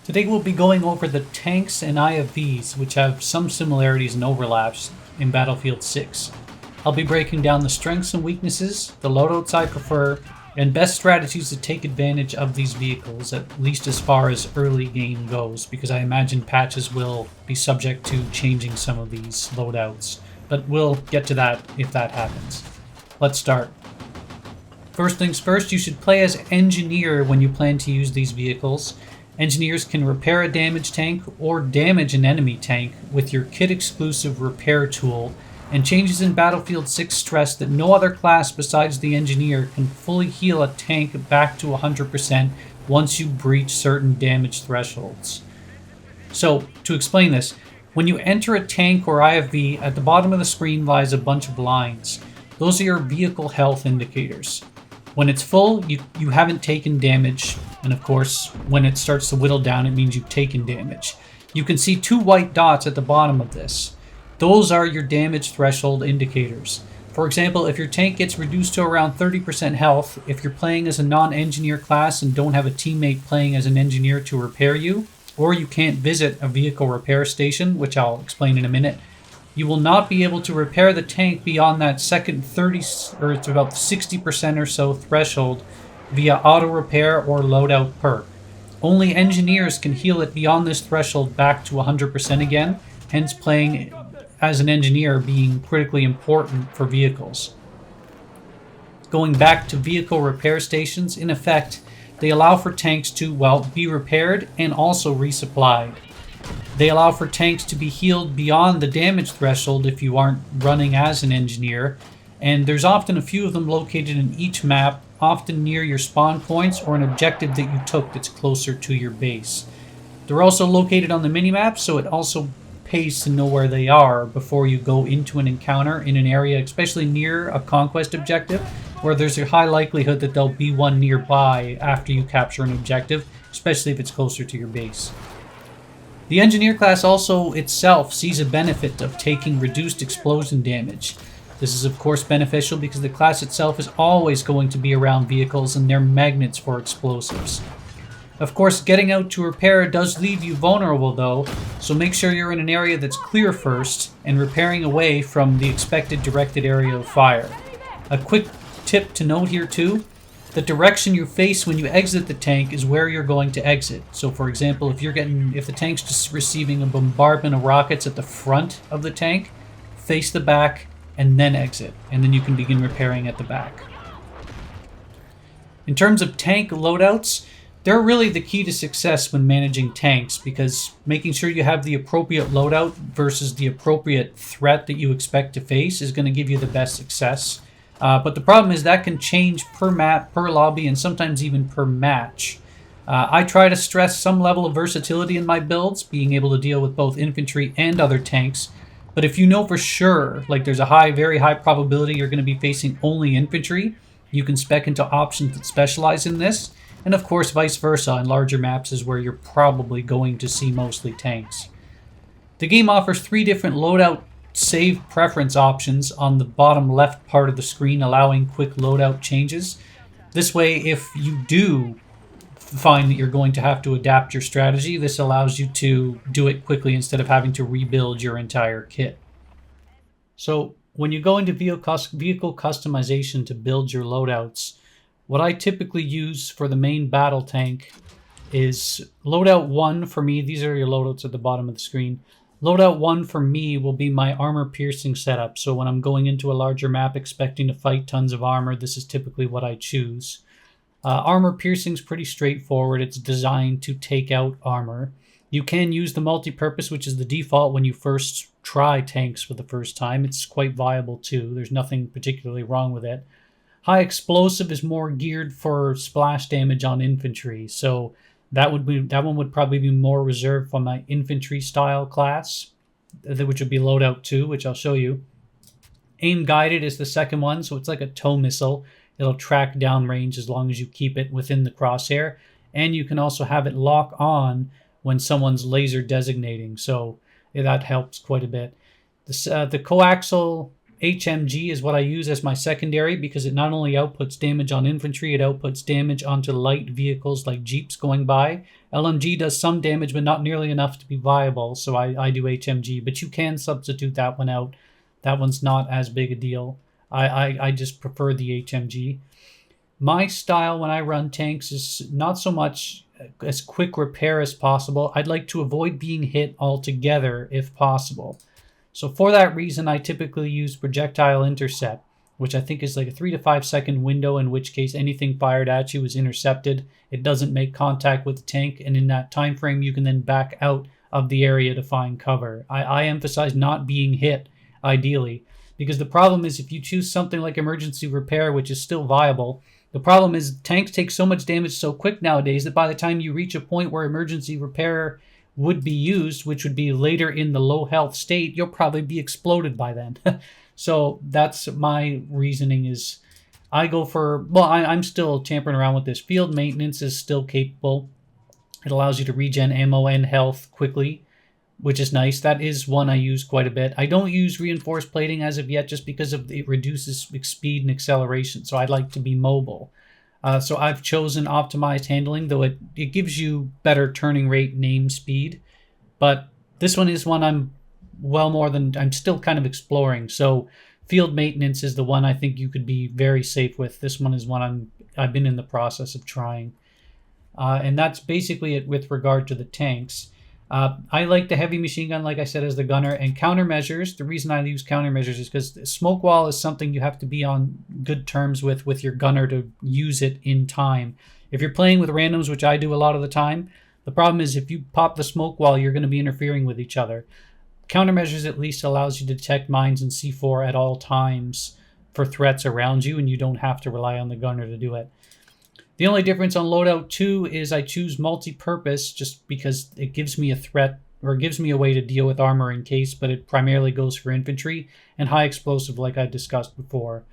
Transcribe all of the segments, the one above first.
Today we'll be going over the tanks and IFVs, which have some similarities and overlaps in Battlefield 6. I'll be breaking down the strengths and weaknesses, the loadouts I prefer, and best strategies to take advantage of these vehicles, at least as far as early game goes, because I imagine patches will be subject to changing some of these loadouts. But we'll get to that if that happens. Let's start. First things first, you should play as Engineer when you plan to use these vehicles. Engineers can repair a damaged tank or damage an enemy tank with your kit-exclusive repair tool, and changes in Battlefield 6 stress that no other class besides the Engineer can fully heal a tank back to 100% once you breach certain damage thresholds. So, to explain this, when you enter a tank or IFV, at the bottom of the screen lies a bunch of lines. Those are your vehicle health indicators. When it's full, you haven't taken damage, and of course, when it starts to whittle down, it means you've taken damage. You can see two white dots at the bottom of this. Those are your damage threshold indicators. For example, if your tank gets reduced to around 30% health, if you're playing as a non-engineer class and don't have a teammate playing as an engineer to repair you, or you can't visit a vehicle repair station, which I'll explain in a minute, you will not be able to repair the tank beyond that second 30 or it's about 60% or so threshold via auto repair or loadout perk. Only engineers can heal it beyond this threshold back to 100% again, hence playing as an engineer being critically important for vehicles. Going back to vehicle repair stations, in effect, they allow for tanks to, well, be repaired and also resupplied. They allow for tanks to be healed beyond the damage threshold if you aren't running as an engineer, and there's often a few of them located in each map, often near your spawn points or an objective that you took that's closer to your base. They're also located on the minimap, so it also pays to know where they are before you go into an encounter in an area, especially near a conquest objective, where there's a high likelihood that there'll be one nearby after you capture an objective, especially if it's closer to your base. The Engineer class also itself sees a benefit of taking reduced explosion damage. This is of course beneficial because the class itself is always going to be around vehicles and they're magnets for explosives. Of course, getting out to repair does leave you vulnerable though, so make sure you're in an area that's clear first and repairing away from the expected directed area of fire. A quick tip to note here too, the direction you face when you exit the tank is where you're going to exit. So for example, if the tank's just receiving a bombardment of rockets at the front of the tank, face the back and then exit, and then you can begin repairing at the back. In terms of tank loadouts, they're really the key to success when managing tanks, because making sure you have the appropriate loadout versus the appropriate threat that you expect to face is going to give you the best success. But the problem is that can change per map, per lobby, and sometimes even per match. I try to stress some level of versatility in my builds, being able to deal with both infantry and other tanks. But if you know for sure, like there's a very high probability you're going to be facing only infantry, you can spec into options that specialize in this. And of course, vice versa, on larger maps is where you're probably going to see mostly tanks. The game offers 3 different loadout save preference options on the bottom left part of the screen, allowing quick loadout changes. This way, if you do find that you're going to have to adapt your strategy, this allows you to do it quickly instead of having to rebuild your entire kit. So when you go into vehicle customization to build your loadouts, what I typically use for the main battle tank is loadout 1 for me. These are your loadouts at the bottom of the screen. Loadout 1 for me will be my armor piercing setup. So when I'm going into a larger map expecting to fight tons of armor, this is typically what I choose. Armor piercing is pretty straightforward. It's designed to take out armor. You can use the multi-purpose, which is the default when you first try tanks for the first time. It's quite viable too. There's nothing particularly wrong with it. High explosive is more geared for splash damage on infantry, so that one would probably be more reserved for my infantry style class, which would be loadout 2, which I'll show you. Aim guided is the second one, so it's like a tow missile. It'll track downrange as long as you keep it within the crosshair, and you can also have it lock on when someone's laser designating, so that helps quite a bit. The coaxial HMG is what I use as my secondary because it not only outputs damage on infantry, it outputs damage onto light vehicles like jeeps going by. LMG does some damage, but not nearly enough to be viable, so I do HMG. But you can substitute that one out. That one's not as big a deal. I just prefer the HMG. My style when I run tanks is not so much as quick repair as possible. I'd like to avoid being hit altogether if possible. So for that reason, I typically use projectile intercept, which I think is like a 3 to 5 second window, in which case anything fired at you is intercepted. It doesn't make contact with the tank, and in that time frame, you can then back out of the area to find cover. I emphasize not being hit, ideally, because the problem is if you choose something like emergency repair, which is still viable, the problem is tanks take so much damage so quick nowadays that by the time you reach a point where emergency repair would be used, which would be later in the low health state, you'll probably be exploded by then. So that's my reasoning is I go for, well, I'm still tampering around with this. Field maintenance is still capable. It allows you to regen ammo and health quickly, which is nice. That is one I use quite a bit. I don't use reinforced plating as of yet just because it reduces speed and acceleration, so I'd like to be mobile. So I've chosen optimized handling, though it gives you better turning rate and aim speed. But this one is one I'm still kind of exploring. So field maintenance is the one I think you could be very safe with. This one is one I've been in the process of trying. And that's basically it with regard to the tanks. I like the heavy machine gun, like I said, as the gunner. And countermeasures, the reason I use countermeasures is because smoke wall is something you have to be on good terms with your gunner to use it in time. If you're playing with randoms, which I do a lot of the time, the problem is if you pop the smoke wall, you're going to be interfering with each other. Countermeasures at least allows you to detect mines and C4 at all times for threats around you, and you don't have to rely on the gunner to do it. The only difference on loadout 2 is I choose multi-purpose just because it gives me a threat, or it gives me a way to deal with armor in case, but it primarily goes for infantry, and high explosive like I discussed before.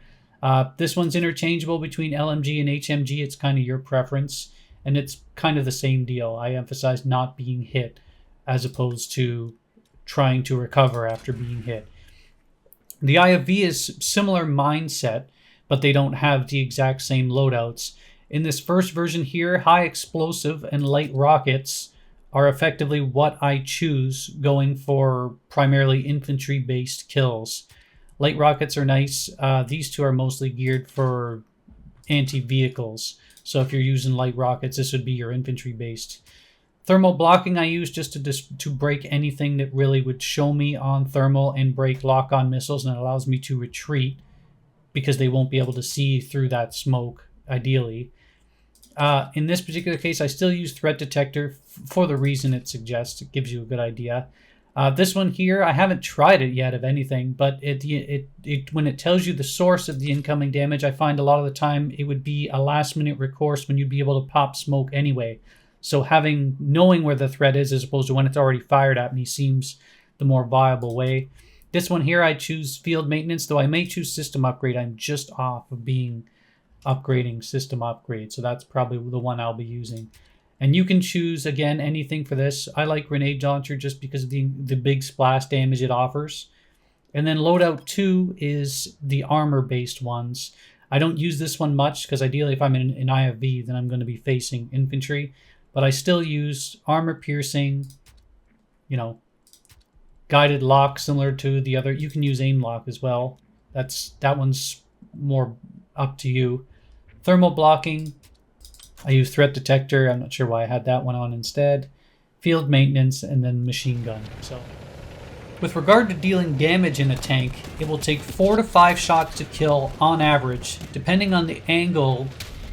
This one's interchangeable between LMG and HMG. It's kind of your preference, and it's kind of the same deal. I emphasize not being hit as opposed to trying to recover after being hit. The IFV is similar mindset, but they don't have the exact same loadouts. In this first version here, high explosive and light rockets are effectively what I choose, going for primarily infantry-based kills. Light rockets are nice. These two are mostly geared for anti-vehicles. So if you're using light rockets, this would be your infantry-based. Thermal blocking I use just to break anything that really would show me on thermal and break lock-on missiles, and it allows me to retreat because they won't be able to see through that smoke, ideally. In this particular case, I still use threat detector for the reason it suggests. It gives you a good idea. This one here, I haven't tried it yet of anything, but when it tells you the source of the incoming damage, I find a lot of the time it would be a last-minute recourse when you'd be able to pop smoke anyway. So knowing where the threat is as opposed to when it's already fired at me seems the more viable way. This one here, I choose field maintenance, though I may choose system upgrade. I'm just off of upgrading system upgrade, so that's probably the one I'll be using. And you can choose, again, anything for this. I like grenade launcher just because of the big splash damage it offers. And then loadout 2 is the armor-based ones. I don't use this one much because ideally if I'm in an IFV, then I'm going to be facing infantry. But I still use armor piercing, guided lock similar to the other. You can use aim lock as well. That one's more up to you. Thermal blocking, I use threat detector. I'm not sure why I had that one on instead. Field maintenance, and then machine gun. So, with regard to dealing damage in a tank, it will take 4 to 5 shots to kill on average, depending on the angle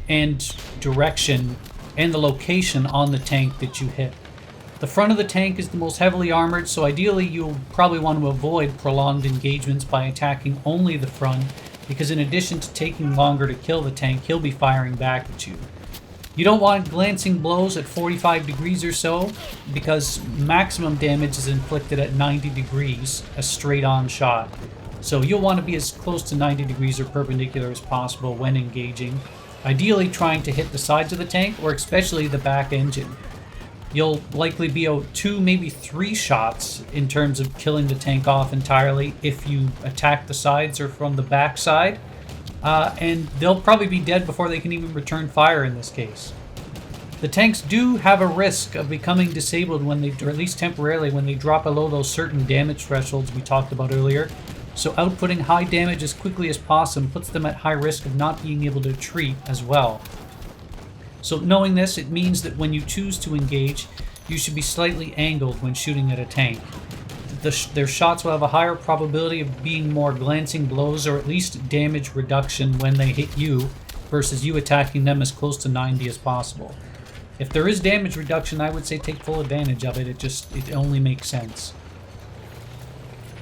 and direction and the location on the tank that you hit. The front of the tank is the most heavily armored, so ideally you'll probably want to avoid prolonged engagements by attacking only the front, because in addition to taking longer to kill the tank, he'll be firing back at you. You don't want glancing blows at 45 degrees or so, because maximum damage is inflicted at 90 degrees, a straight-on shot. So you'll want to be as close to 90 degrees or perpendicular as possible when engaging, ideally trying to hit the sides of the tank, or especially the back engine. You'll likely be out 2, maybe 3 shots in terms of killing the tank off entirely if you attack the sides or from the back side. And they'll probably be dead before they can even return fire in this case. The tanks do have a risk of becoming disabled when they, or at least temporarily, when they drop below those certain damage thresholds we talked about earlier. So outputting high damage as quickly as possible puts them at high risk of not being able to retreat as well. So knowing this, it means that when you choose to engage, you should be slightly angled when shooting at a tank. Their shots will have a higher probability of being more glancing blows or at least damage reduction when they hit you versus you attacking them as close to 90 as possible. If there is damage reduction, I would say take full advantage of it. It only makes sense.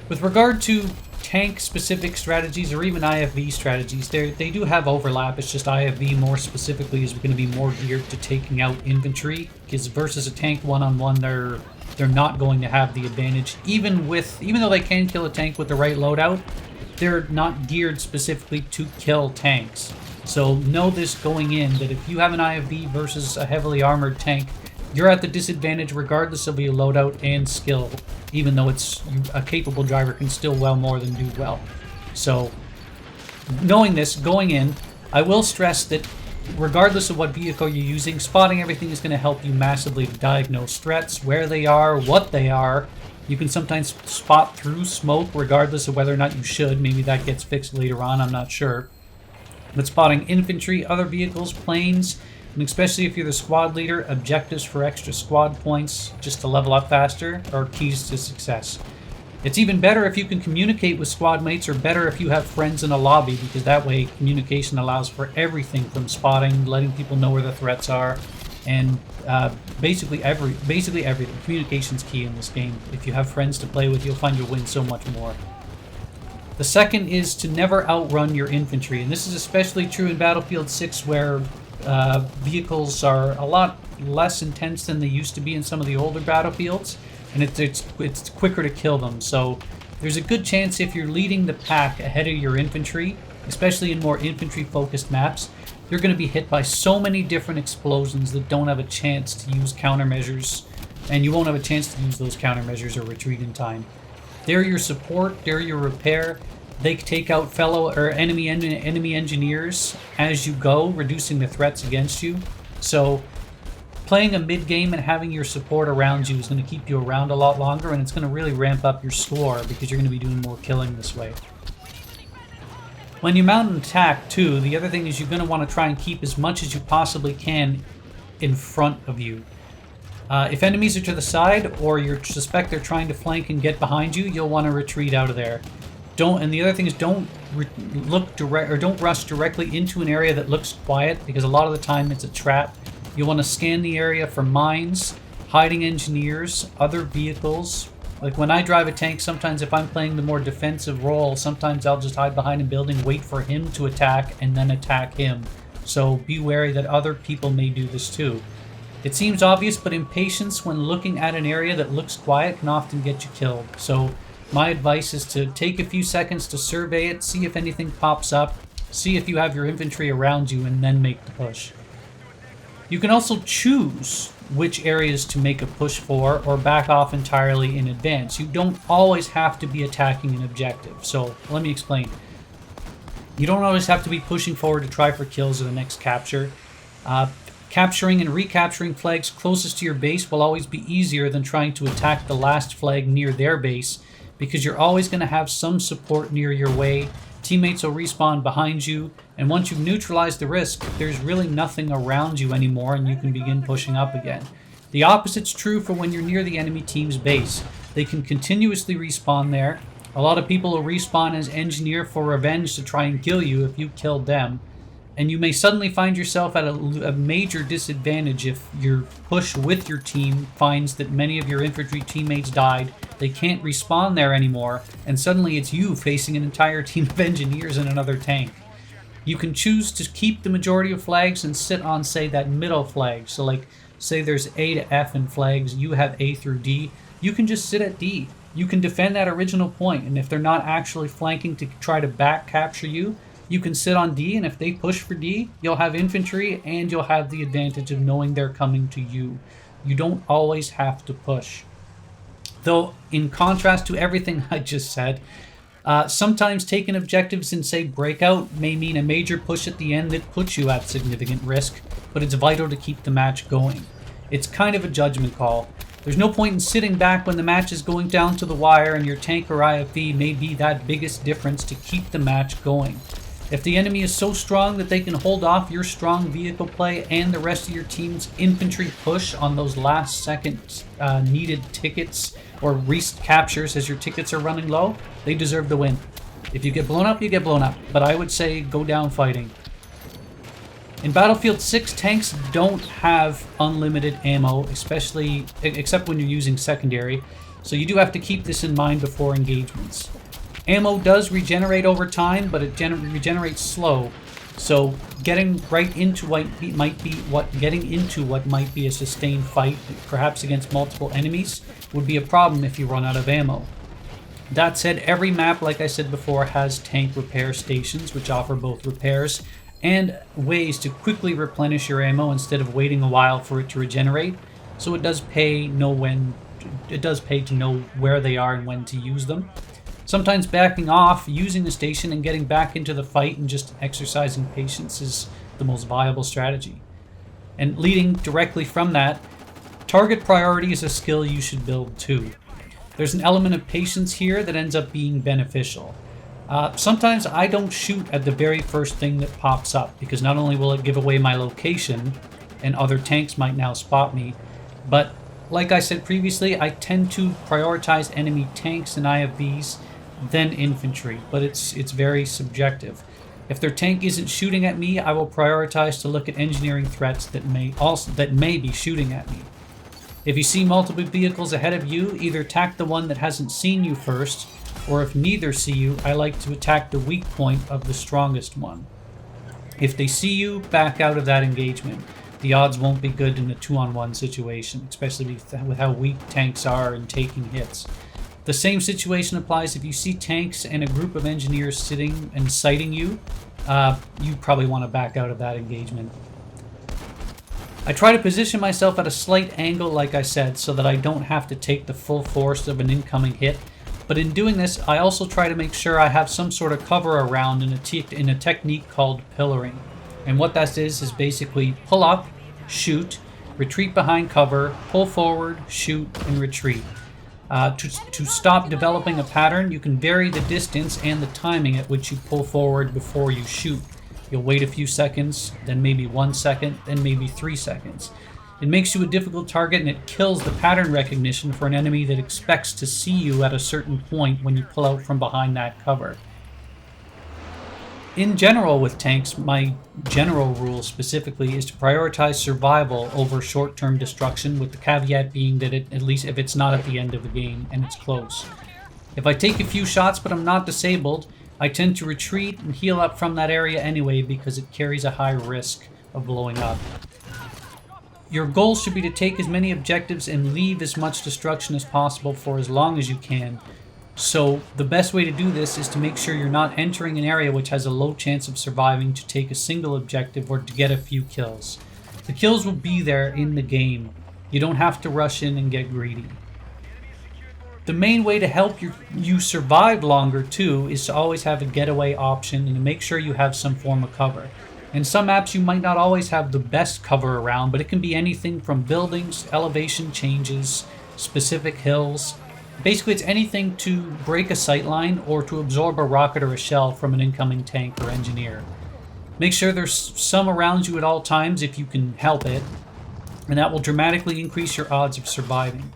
With regard to tank-specific strategies or even IFV strategies, they do have overlap. It's just IFV more specifically is going to be more geared to taking out infantry, because versus a tank one-on-one, they're not going to have the advantage. Even though they can kill a tank with the right loadout, they're not geared specifically to kill tanks. So know this going in, that if you have an IFV versus a heavily armored tank, you're at the disadvantage regardless of your loadout and skill, even though a capable driver can still well more than do well. So knowing this going in, I will stress that regardless of what vehicle you're using, spotting everything is going to help you massively diagnose threats, where they are, what they are. You can sometimes spot through smoke regardless of whether or not you should. Maybe that gets fixed later on, I'm not sure. But spotting infantry, other vehicles, planes, and especially if you're the squad leader, objectives for extra squad points just to level up faster are keys to success. It's even better if you can communicate with squad mates, or better if you have friends in a lobby, because that way communication allows for everything from spotting, letting people know where the threats are, and basically everything. Communication's key in this game. If you have friends to play with, you'll find you'll win so much more. The second is to never outrun your infantry, and this is especially true in Battlefield 6, where vehicles are a lot less intense than they used to be in some of the older battlefields, and it's quicker to kill them. So there's a good chance if you're leading the pack ahead of your infantry, especially in more infantry-focused maps, you're going to be hit by so many different explosions that don't have a chance to use countermeasures, and you won't have a chance to use those countermeasures or retreat in time. They're your support, they're your repair. They take out fellow or enemy engineers as you go, reducing the threats against you. So playing a mid-game and having your support around you is going to keep you around a lot longer, and it's going to really ramp up your score because you're going to be doing more killing this way. When you mount an attack too, the other thing is you're going to want to try and keep as much as you possibly can in front of you. If enemies are to the side, or you suspect they're trying to flank and get behind you, you'll want to retreat out of there. And the other thing is don't rush directly into an area that looks quiet, because a lot of the time it's a trap. You'll want to scan the area for mines, hiding engineers, other vehicles. Like when I drive a tank, sometimes if I'm playing the more defensive role, sometimes I'll just hide behind a building, wait for him to attack, and then attack him. So be wary that other people may do this too. It seems obvious, but impatience when looking at an area that looks quiet can often get you killed. So my advice is to take a few seconds to survey it, see if anything pops up, see if you have your infantry around you, and then make the push. You can also choose which areas to make a push for or back off entirely in advance. You don't always have to be attacking an objective. So let me explain. You don't always have to be pushing forward to try for kills or the next capture. Capturing and recapturing flags closest to your base will always be easier than trying to attack the last flag near their base, because you're always going to have some support near your way. Teammates will respawn behind you, and once you've neutralized the risk, there's really nothing around you anymore and you can begin pushing up again. The opposite's true for when you're near the enemy team's base. They can continuously respawn there. A lot of people will respawn as engineer for revenge to try and kill you if you killed them. And you may suddenly find yourself at a major disadvantage if your push with your team finds that many of your infantry teammates died, they can't respawn there anymore, and suddenly it's you facing an entire team of engineers and another tank. You can choose to keep the majority of flags and sit on, say, that middle flag. So like, say there's A to F in flags, you have A through D, you can just sit at D. You can defend that original point, and if they're not actually flanking to try to back capture you, you can sit on D, and if they push for D, you'll have infantry and you'll have the advantage of knowing they're coming to you. You don't always have to push. Though, in contrast to everything I just said, sometimes taking objectives in, say, Breakout may mean a major push at the end that puts you at significant risk, but it's vital to keep the match going. It's kind of a judgment call. There's no point in sitting back when the match is going down to the wire and your tank or IFV may be that biggest difference to keep the match going. If the enemy is so strong that they can hold off your strong vehicle play and the rest of your team's infantry push on those last second needed tickets or captures as your tickets are running low, they deserve the win. If you get blown up, you get blown up, but I would say go down fighting. In Battlefield 6, tanks don't have unlimited ammo, except when you're using secondary, so you do have to keep this in mind before engagements. Ammo does regenerate over time, but it regenerates slow, so getting right into what might be a sustained fight, perhaps against multiple enemies, would be a problem if you run out of ammo. That said, every map, like I said before, has tank repair stations, which offer both repairs and ways to quickly replenish your ammo instead of waiting a while for it to regenerate. So it does pay to know where they are and when to use them. Sometimes backing off, using the station, and getting back into the fight and just exercising patience is the most viable strategy. And leading directly from that, target priority is a skill you should build too. There's an element of patience here that ends up being beneficial. Sometimes I don't shoot at the very first thing that pops up, because not only will it give away my location, and other tanks might now spot me, but like I said previously, I tend to prioritize enemy tanks and IFVs, then infantry, but it's very subjective. If their tank isn't shooting at me, I will prioritize to look at engineering threats that may be shooting at me. If you see multiple vehicles ahead of you, either attack the one that hasn't seen you first, or if neither see you, I like to attack the weak point of the strongest one. If they see you, back out of that engagement. The odds won't be good in a 2-on-1 situation, especially with how weak tanks are in taking hits. The same situation applies if you see tanks and a group of engineers sitting and sighting you. You probably want to back out of that engagement. I try to position myself at a slight angle, like I said, so that I don't have to take the full force of an incoming hit. But in doing this, I also try to make sure I have some sort of cover around in a technique called pillaring. And what that is basically pull up, shoot, retreat behind cover, pull forward, shoot, and retreat. To stop developing a pattern, you can vary the distance and the timing at which you pull forward before you shoot. You'll wait a few seconds, then maybe 1 second, then maybe 3 seconds. It makes you a difficult target, and it kills the pattern recognition for an enemy that expects to see you at a certain point when you pull out from behind that cover. In general with tanks, my general rule specifically is to prioritize survival over short-term destruction, with the caveat being that at least if it's not at the end of the game and it's close. If I take a few shots but I'm not disabled, I tend to retreat and heal up from that area anyway, because it carries a high risk of blowing up. Your goal should be to take as many objectives and leave as much destruction as possible for as long as you can. So the best way to do this is to make sure you're not entering an area which has a low chance of surviving to take a single objective or to get a few kills. The kills will be there in the game. You don't have to rush in and get greedy. The main way to help you survive longer too is to always have a getaway option and to make sure you have some form of cover. In some maps you might not always have the best cover around, but it can be anything from buildings, elevation changes, specific hills. Basically it's anything to break a sightline or to absorb a rocket or a shell from an incoming tank or engineer. Make sure there's some around you at all times if you can help it, and that will dramatically increase your odds of surviving.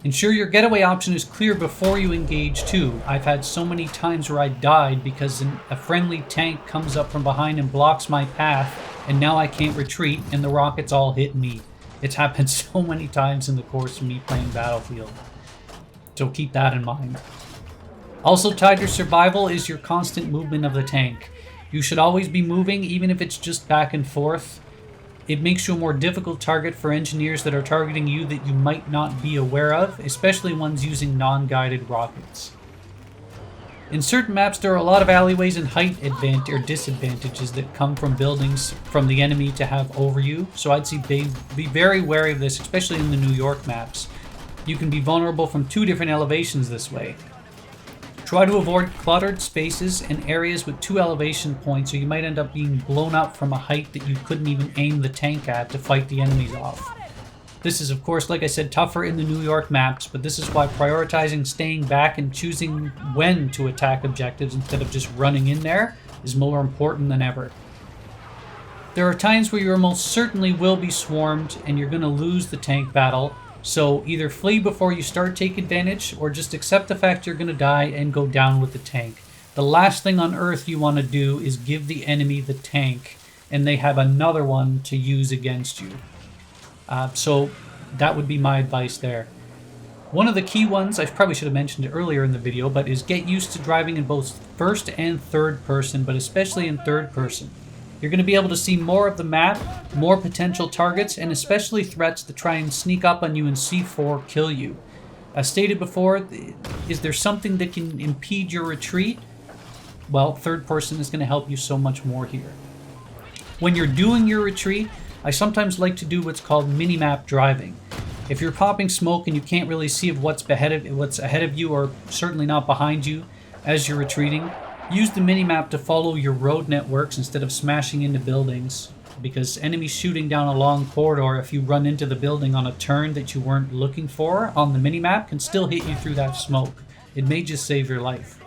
Ensure your getaway option is clear before you engage too. I've had so many times where I died because a friendly tank comes up from behind and blocks my path, and now I can't retreat and the rockets all hit me. It's happened so many times in the course of me playing Battlefield. So keep that in mind. Also tied to survival is your constant movement of the tank. You should always be moving, even if it's just back and forth. It makes you a more difficult target for engineers that are targeting you that you might not be aware of, especially ones using non-guided rockets. In certain maps, there are a lot of alleyways and height advantage or disadvantages that come from buildings from the enemy to have over you. So I'd say be very wary of this, especially in the New York maps. You can be vulnerable from 2 different elevations this way. Try to avoid cluttered spaces and areas with 2 elevation points, or you might end up being blown up from a height that you couldn't even aim the tank at to fight the enemies off. This is, of course, like I said, tougher in the New York maps, but this is why prioritizing staying back and choosing when to attack objectives instead of just running in there is more important than ever. There are times where you almost certainly will be swarmed and you're going to lose the tank battle, so either flee before you start, take advantage, or just accept the fact you're going to die and go down with the tank. The last thing on earth you want to do is give the enemy the tank and they have another one to use against you. So that would be my advice there. One of the key ones, I probably should have mentioned it earlier in the video, but is get used to driving in both first and third person, but especially in third person. You're going to be able to see more of the map, more potential targets, and especially threats that try and sneak up on you and C4 kill you. As stated before, is there something that can impede your retreat? Well, third person is going to help you so much more here. When you're doing your retreat, I sometimes like to do what's called minimap driving. If you're popping smoke and you can't really see what's ahead of you, or certainly not behind you as you're retreating, use the minimap to follow your road networks instead of smashing into buildings, because enemies shooting down a long corridor, if you run into the building on a turn that you weren't looking for on the minimap, can still hit you through that smoke. It may just save your life.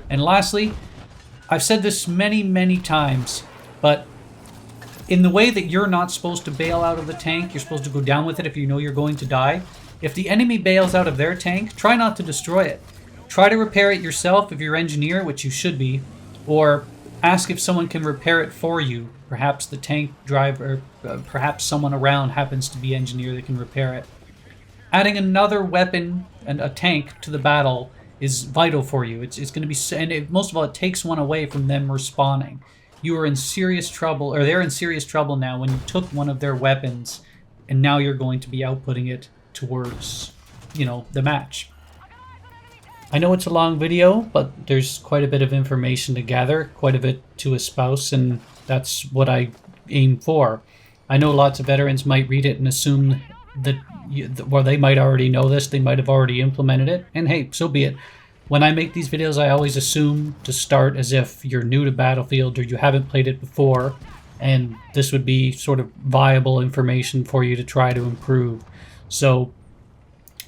And lastly, I've said this many times, but in the way that you're not supposed to bail out of the tank, you're supposed to go down with it if you know you're going to die. If the enemy bails out of their tank, try not to destroy it. Try to repair it yourself if you're an engineer, which you should be, or ask if someone can repair it for you. Perhaps the tank driver, perhaps someone around happens to be an engineer that can repair it. Adding another weapon and a tank to the battle is vital for you. It's going to be, and most of all, it takes one away from them respawning. You are in serious trouble, or they're in serious trouble now when you took one of their weapons, and now you're going to be outputting it towards, the match. I know it's a long video, but there's quite a bit of information to gather, quite a bit to espouse, and that's what I aim for. I know lots of veterans might read it and assume that, well, they might already know this, they might have already implemented it, and hey, so be it. When I make these videos, I always assume to start as if you're new to Battlefield or you haven't played it before, and this would be sort of viable information for you to try to improve. So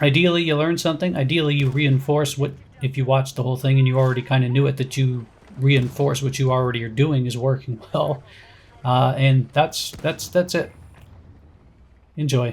ideally you learn something, ideally you reinforce what, if you watched the whole thing and you already kind of knew it, that you reinforce what you already are doing is working well. And that's it. Enjoy.